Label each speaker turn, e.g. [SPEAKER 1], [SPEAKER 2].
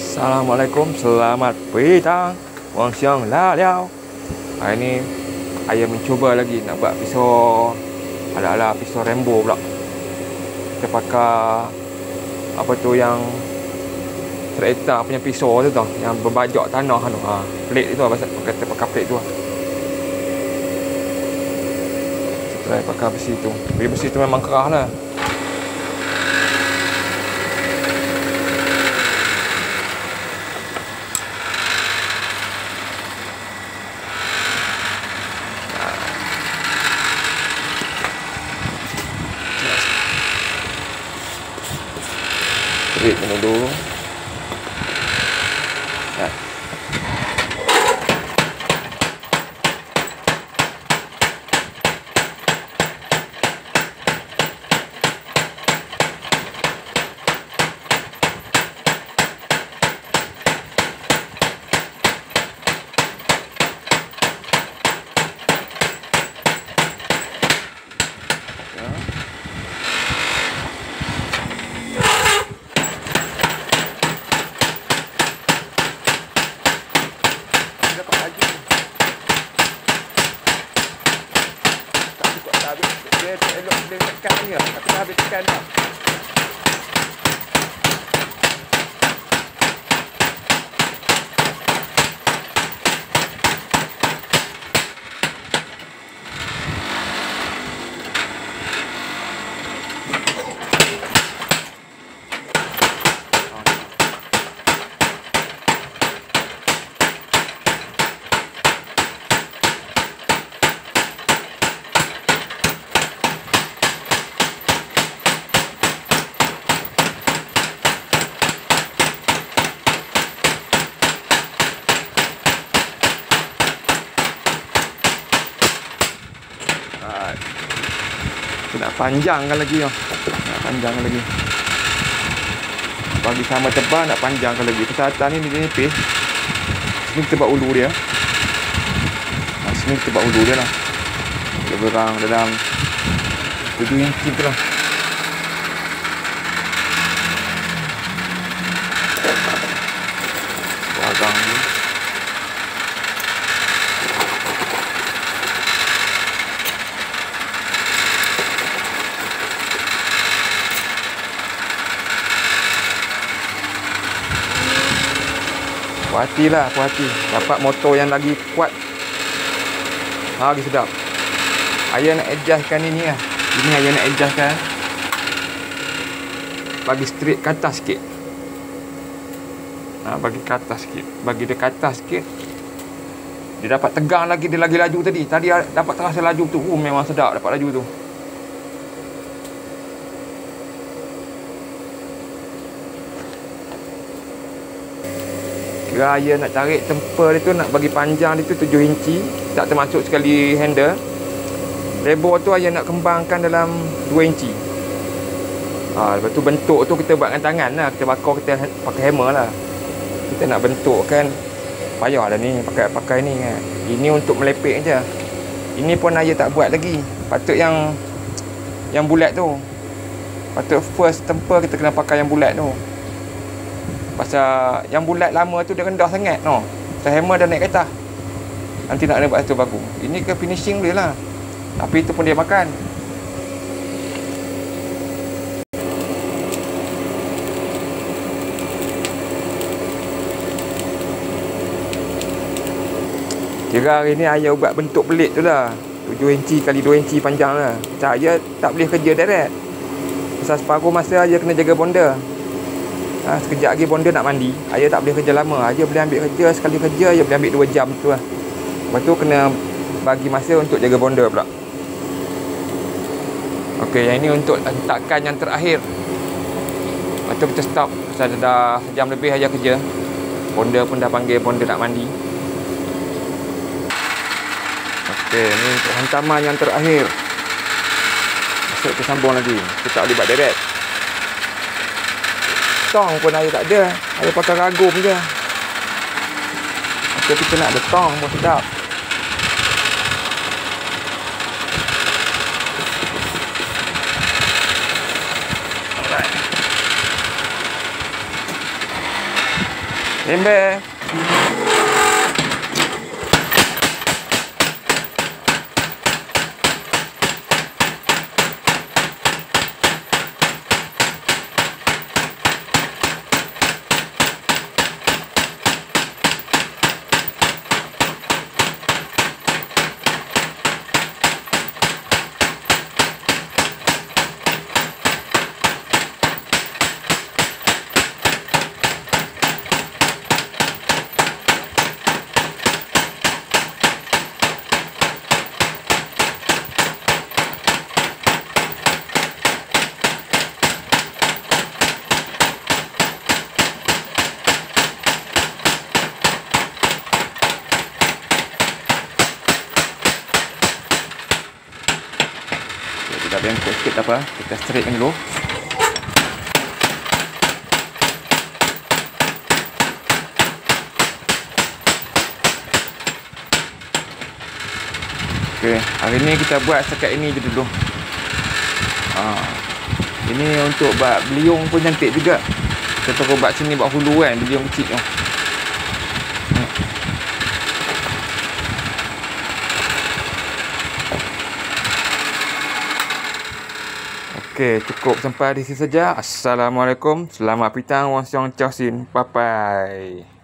[SPEAKER 1] Assalamualaikum, selamat petang, wang siang la liao. Hari ni saya mencuba lagi nak buat pisau ala-ala pisau Rambo pula. Kita pakai apa tu yang kereta punya pisau tu tau, yang berbajak tanah tu. Plate tu kita pakai plate tu. Kita pakai besi tu. Besi tu memang keras lah. Trik dulu. Dia elok dia tekan ni lah. Aku dah habis tekan dah. Kita nak panjangkan lagi oh. Nak panjangkan lagi. Bagi sama tebal nak panjangkan lagi. Pasal atas ni dia nipis. Sini kita buat ulu dia. Sini kita buat ulu dia lah. Lebih kurang dalam 7 inci tu lah. Agang ni. Puas hati. Dapat motor yang lagi kuat. Lagi sedap. Ayah nak adjustkan ini lah. Ini ayah nak adjustkan. Bagi straight ke atas sikit. Bagi ke atas sikit. Bagi dia ke atas sikit. Dia dapat tegang lagi. Dia lagi laju tadi. Tadi dapat terasa laju tu. Memang sedap dapat laju tu. Raya nak tarik temper dia tu, nak bagi panjang dia tu 7 inci. Tak termasuk sekali handle. Lebar tu ayah nak kembangkan dalam 2 inci. Lepas tu bentuk tu kita buat dengan tangan lah. Kita bakar, kita pakai hammer lah. Kita nak bentuk kan. Payah lah ni pakai ni kan. Ini untuk melepek je. Ini pun ayah tak buat lagi. Patut yang bulat tu. Patut first temper kita kena pakai yang bulat tu. Pasal yang bulat lama tu dia rendah sangat no. So hammer dah naik ke atas. Nanti nak kena buat satu bagu. Ini ke finishing boleh lah. Tapi itu pun dia makan. Kira hari ni ayah buat bentuk pelik tu lah. 7 inci kali 2 inci panjang lah. Saya tak boleh kerja direct. Pasal separuh masa ayah kena jaga bonda. Sekejap lagi bonda nak mandi. Ayah tak boleh kerja lama. Ayah boleh ambil kerja. Sekali kerja ayah boleh ambil 2 jam tu lah. Lepas tu kena bagi masa untuk jaga bonda pula. Okey, yang ini untuk hentakan yang terakhir. Lepas tu kita stop. Pasal dah sejam lebih ayah kerja. Bonda pun dah panggil bonda nak mandi. Okey, ni untuk hantaman yang terakhir. Masuk kita sambung lagi. Kita tak boleh buat direct. Tong pun ayah tak ada. Ayah pakai ragum je. Okey, kita nak ada tong pun sedap. Ember. Kita bengkok sikit tak apa. Kita straightkan dulu. Okey, hari ni kita buat setakat ini je dulu. Ini untuk buat beliung pun cantik juga. Kita taruh buat sini buat hulu kan, beliung kecil tu. Okey, cukup sampai di sini saja. Assalamualaikum. Selamat petang. Wang Siong Chow Sin. Bye bye.